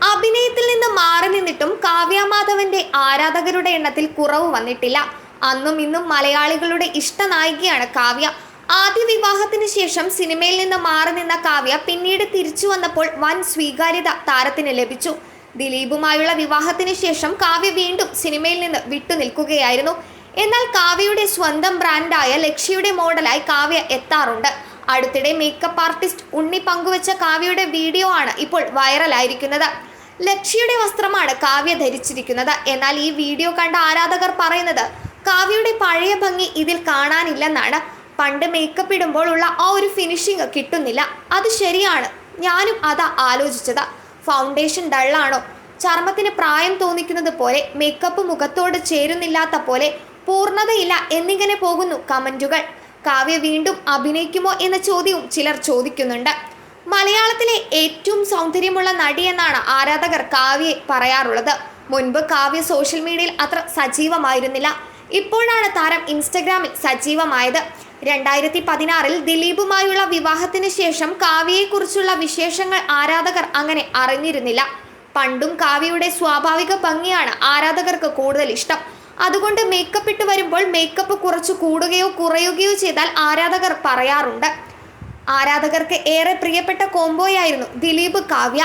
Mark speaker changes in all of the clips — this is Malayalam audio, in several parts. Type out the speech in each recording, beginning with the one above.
Speaker 1: അഭിനയത്തിൽ നിന്ന് മാറി നിന്നിട്ടും കാവ്യ മാധവന്റെ ആരാധകരുടെ എണ്ണത്തിൽ കുറവ് വന്നിട്ടില്ല. അന്നും ഇന്നും മലയാളികളുടെ ഇഷ്ട നായികയാണ് കാവ്യ. ആദ്യ വിവാഹത്തിന് ശേഷം സിനിമയിൽ നിന്ന് മാറി നിന്ന കാവ്യ പിന്നീട് തിരിച്ചു വന്നപ്പോൾ വൻ സ്വീകാര്യത താരത്തിന് ലഭിച്ചു. ദിലീപുമായുള്ള വിവാഹത്തിന് ശേഷം കാവ്യ വീണ്ടും സിനിമയിൽ നിന്ന് വിട്ടുനിൽക്കുകയായിരുന്നു. എന്നാൽ കാവ്യയുടെ സ്വന്തം ബ്രാൻഡായ ലക്ഷ്യയുടെ മോഡലായി കാവ്യ എത്താറുണ്ട്. അടുത്തിടെ മേക്കപ്പ് ആർട്ടിസ്റ്റ് ഉണ്ണി പങ്കുവച്ച കാവ്യയുടെ വീഡിയോ ആണ് ഇപ്പോൾ വൈറലായിരിക്കുന്നത്. ലക്ഷ്യയുടെ വസ്ത്രമാണ് കാവ്യ ധരിച്ചിരിക്കുന്നത്. എന്നാൽ ഈ വീഡിയോ കണ്ട ആരാധകർ പറയുന്നത് കാവ്യയുടെ പഴയ ഭംഗി ഇതിൽ കാണാനില്ലെന്നാണ്. പണ്ട് മേക്കപ്പ് ഇടുമ്പോൾ ഉള്ള ആ ഒരു ഫിനിഷിങ് കിട്ടുന്നില്ല. അത് ശരിയാണ്, ഞാനും അതാ ആലോചിച്ചത്. ഫൗണ്ടേഷൻ ഡള്ളാണോ, ചർമ്മത്തിന് പ്രായം തോന്നിക്കുന്നത് പോലെ, മേക്കപ്പ് മുഖത്തോട് ചേരുന്നില്ലാത്ത പോലെ, പൂർണ്ണതയില്ല എന്നിങ്ങനെ പോകുന്നു കമന്റുകൾ. കാവ്യ വീണ്ടും അഭിനയിക്കുമോ എന്ന ചോദ്യവും ചിലർ ചോദിക്കുന്നുണ്ട്. മലയാളത്തിലെ ഏറ്റവും സൗന്ദര്യമുള്ള നടി എന്നാണ് ആരാധകർ കാവ്യയെ പറയാറുള്ളത്. മുൻപ് കാവ്യ സോഷ്യൽ മീഡിയയിൽ അത്ര സജീവമായിരുന്നില്ല. ഇപ്പോഴാണ് താരം ഇൻസ്റ്റഗ്രാമിൽ സജീവമായത്. 2016 ദിലീപുമായുള്ള വിവാഹത്തിന് ശേഷം കാവ്യയെക്കുറിച്ചുള്ള വിശേഷങ്ങൾ ആരാധകർ അങ്ങനെ അറിഞ്ഞിരുന്നില്ല. പണ്ടും കാവ്യയുടെ സ്വാഭാവിക ഭംഗിയാണ് ആരാധകർക്ക് കൂടുതൽ ഇഷ്ടം. അതുകൊണ്ട് മേക്കപ്പ് ഇട്ട് വരുമ്പോൾ മേക്കപ്പ് കുറച്ചു കൂടുകയോ കുറയുകയോ ചെയ്താൽ ആരാധകർ പറയാറുണ്ട്. ആരാധകർക്ക് ഏറെ പ്രിയപ്പെട്ട കോംബോയായിരുന്നു ദിലീപ് കാവ്യ.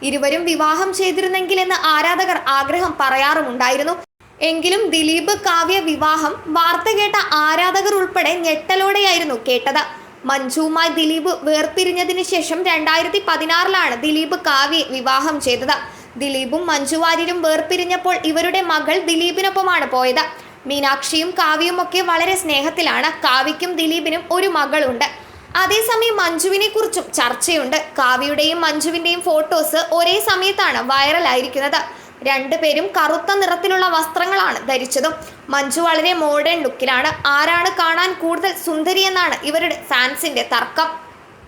Speaker 1: ഇരുവരും വിവാഹം ചെയ്തിരുന്നെങ്കിലെന്ന് ആരാധകർ ആഗ്രഹം പറയാറുമുണ്ടായിരുന്നു. എങ്കിലും ദിലീപ് കാവ്യ വിവാഹം വാർത്ത കേട്ട ആരാധകർ ഉൾപ്പെടെ ഞെട്ടലോടെയായിരുന്നു കേട്ടത്. മഞ്ജുവുമായി ദിലീപ് വേർപിരിഞ്ഞതിന് ശേഷം 2016 ദിലീപ് കാവ്യയെ വിവാഹം ചെയ്തത്. ദിലീപും മഞ്ജു വാര്യരും വേർപിരിഞ്ഞപ്പോൾ ഇവരുടെ മകൾ ദിലീപിനൊപ്പമാണ് പോയത്. മീനാക്ഷിയും കാവ്യയും ഒക്കെ വളരെ സ്നേഹത്തിലാണ്. കാവ്യയ്ക്കും ദിലീപിനും ഒരു മകളുണ്ട്. അതേസമയം മഞ്ജുവിനെ കുറിച്ചും ചർച്ചയുണ്ട്. കാവ്യയുടെയും മഞ്ജുവിൻ്റെയും ഫോട്ടോസ് ഒരേ സമയത്താണ് വൈറലായിരിക്കുന്നത്. രണ്ടുപേരും കറുത്ത നിറത്തിലുള്ള വസ്ത്രങ്ങളാണ് ധരിച്ചതും. മഞ്ജു വളരെ മോഡേൺ ലുക്കിലാണ്. ആരാണ് കാണാൻ കൂടുതൽ സുന്ദരിയെന്നാണ് ഇവരുടെ ഫാൻസിന്റെ തർക്കം.